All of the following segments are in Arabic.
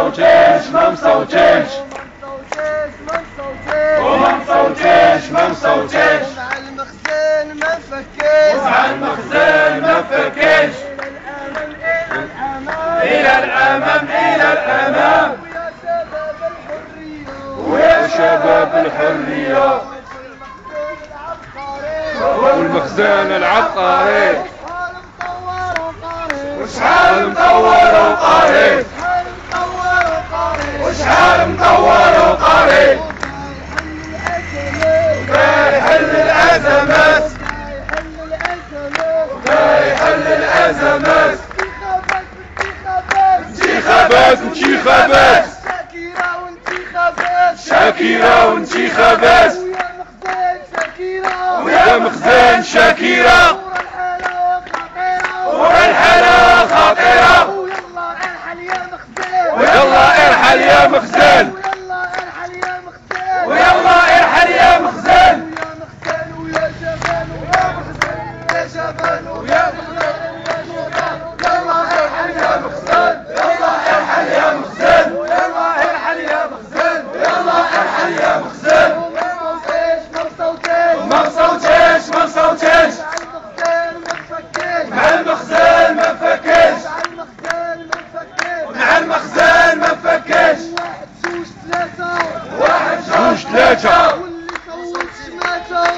مصوتيش ما مصوتيش وما مصوتيش ما مصوتيش ومع المخزن ما نفكيش ومع المخزن ما نفكيش إلى الأمام إلى الأمام ويا شباب الحرية والمخزن العبقري وشحال مطور وقريب وشحال مطور وقريب يحل الأزمات يحل الأزمات انتخابات انتخابات شاكيرة وانتخابات ويا مخزن شاكيرة والحالة خطيرة ويلا ارحل يا مخزن ويلا ارحل يا مخزن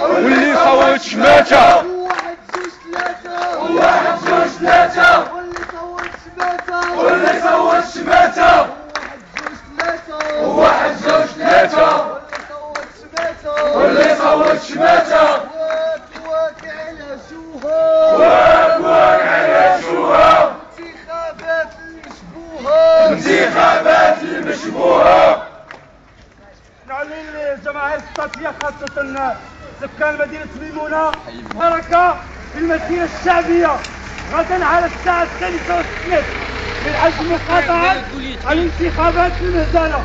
واللي صوت شماتة واحد جوج ثلاثة واللي صوت شماتة واحد جوج ثلاثة واللي صوت شماتة واك على شوها واك على شوها انتخابات المشبوهة نعلن للجماهير السطحية خاصة سكان مدينة ميمونة حركة في المدينة الشعبية غدا على الساعة 5:30 من أجل مقاطعة الانتخابات المهزلة.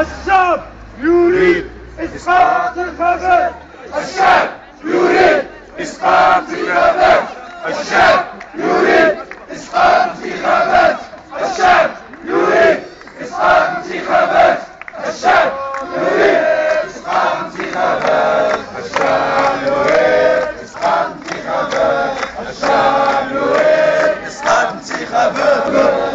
الشعب يريد إسقاط الانتخابات. الشعب يريد إسقاط الانتخابات. الشعب يريد إسقاط الانتخابات. الشعب يريد إسقاط الانتخابات. الشعب يريد إسقاط الانتخابات. الشعب يريد إسقاط الانتخابات. الشعب يريد إسقاط الانتخابات.